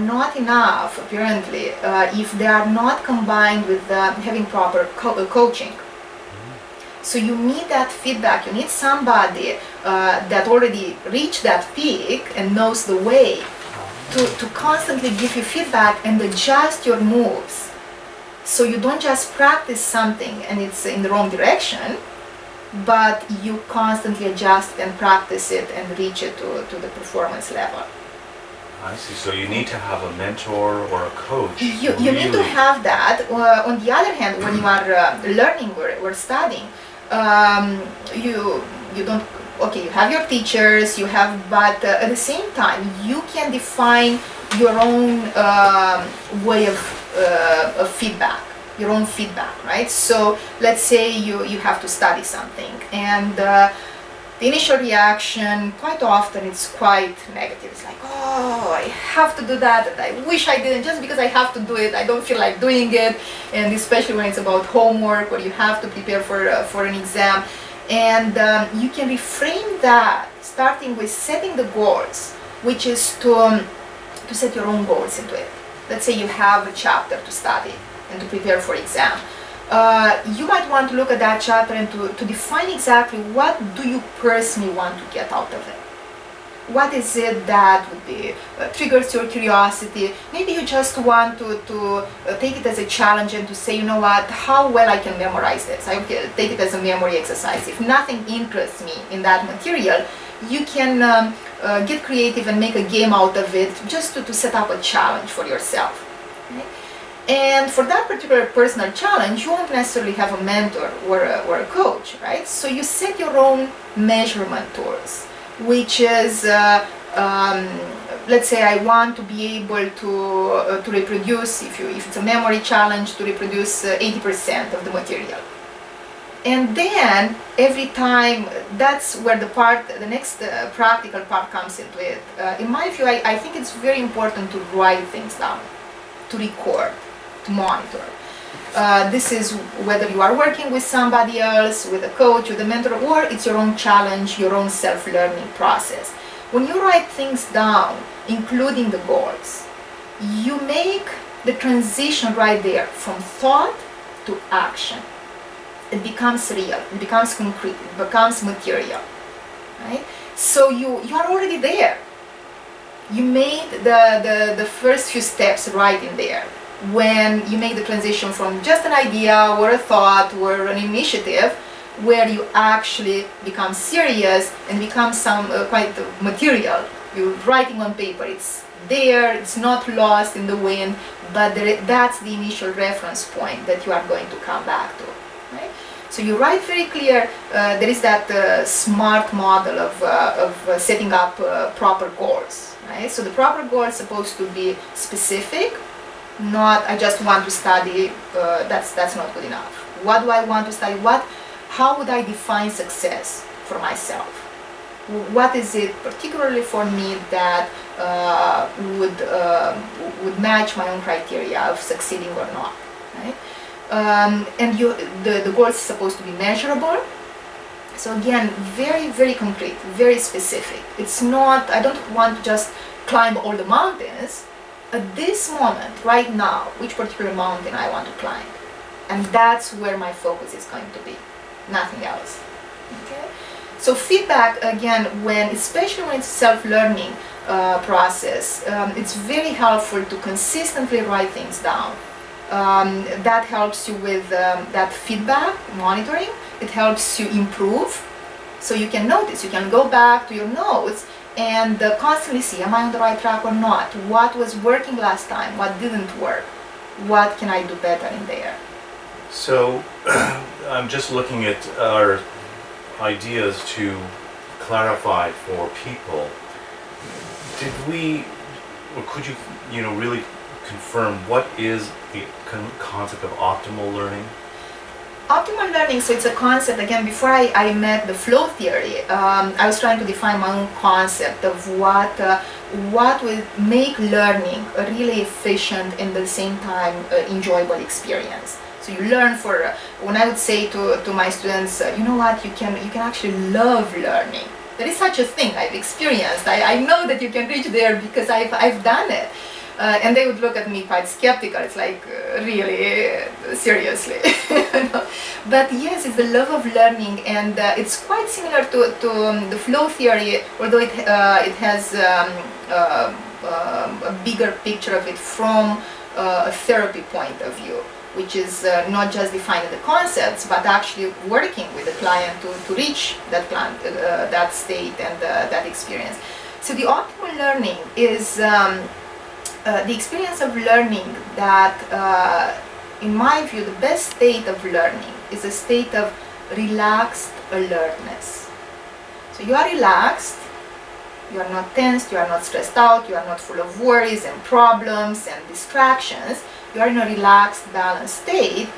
not enough, apparently, if they are not combined with having proper coaching. So you need that feedback. You need somebody that already reached that peak and knows the way to constantly give you feedback and adjust your moves. So you don't just practice something and it's in the wrong direction, but you constantly adjust and practice it and reach it to the performance level. I see. So you need to have a mentor or a coach. You need to have that. On the other hand, when you are learning or studying, you don't. Okay, you have your teachers. You have, but at the same time, you can define your own way of feedback. Your own feedback, right? So let's say you have to study something, and the initial reaction quite often it's quite negative. It's like, oh, I have to do that, and I wish I didn't, just because I have to do it, I don't feel like doing it. And especially when it's about homework or you have to prepare for an exam, and you can reframe that starting with setting the goals, which is to set your own goals into it. Let's say you have a chapter to study and to prepare for exam. You might want to look at that chapter and to define exactly what do you personally want to get out of it. What is it that would be triggers your curiosity? Maybe you just want to take it as a challenge and to say, you know what, how well I can memorize this. I will take it as a memory exercise. If nothing interests me in that material, you can get creative and make a game out of it, just to set up a challenge for yourself. Okay? And for that particular personal challenge, you won't necessarily have a mentor or a coach, right? So you set your own measurement tools, which is, let's say I want to be able to reproduce, if it's a memory challenge, to reproduce 80% of the material. And then every time, that's where the next practical part comes into it. In my view, I think it's very important to write things down, to record, to monitor. This is whether you are working with somebody else, with a coach, with a mentor, or it's your own challenge, your own self-learning process. When you write things down, including the goals, you make the transition right there from thought to action. It becomes real, it becomes concrete, it becomes material, right? So you are already there. You made the first few steps right in there. When you make the transition from just an idea or a thought or an initiative, where you actually become serious and become some quite material. You're writing on paper, it's there, it's not lost in the wind, but that's the initial reference point that you are going to come back to. Right? So you write very clear. There is that SMART model of setting up proper goals. Right? So the proper goal is supposed to be specific. Not I just want to study. That's not good enough. What do I want to study? How would I define success for myself? What is it particularly for me that would match my own criteria of succeeding or not? Right? And the goal is supposed to be measurable. So again, very, very concrete, very specific. It's not, I don't want to just climb all the mountains. At this moment, right now, which particular mountain I want to climb. And that's where my focus is going to be, nothing else. Okay? So feedback, again, especially when it's self-learning process, it's very helpful to consistently write things down. That helps you with that feedback, monitoring. It helps you improve. So you can notice, you can go back to your notes and constantly see, am I on the right track or not? What was working last time? What didn't work? What can I do better in there? So I'm just looking at our ideas to clarify for people. Did we, or could you, really confirm what is the concept of optimal learning? Optimal learning, so it's a concept, again, before I met the flow theory, I was trying to define my own concept of what will make learning a really efficient and at the same time enjoyable experience. So you learn when I would say to my students, you know what, you can actually love learning. There is such a thing, I've experienced. I know that you can reach there because I've done it. And they would look at me quite skeptical. It's like, really, seriously. But yes, it's the love of learning, and it's quite similar to the flow theory, although it has a bigger picture of it from a therapy point of view, which is not just defining the concepts, but actually working with the client to reach that state and that experience. So the optimal learning is the experience of learning that, in my view, the best state of learning is a state of relaxed alertness. So you are relaxed, you are not tensed, you are not stressed out, you are not full of worries and problems and distractions. You are in a relaxed, balanced state,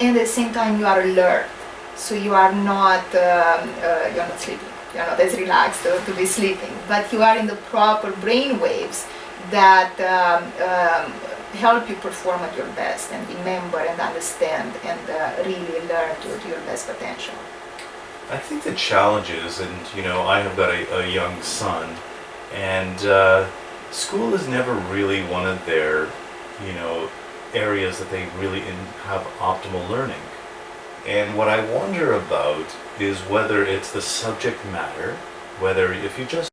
and at the same time you are alert. So you are not sleeping. You are not as relaxed to be sleeping, but you are in the proper brain waves that help you perform at your best and remember and understand and really learn to your best potential. I think the challenge is, and I have got a young son, and school is never really one of their, areas that they really have optimal learning. And what I wonder about is whether it's the subject matter, whether if you just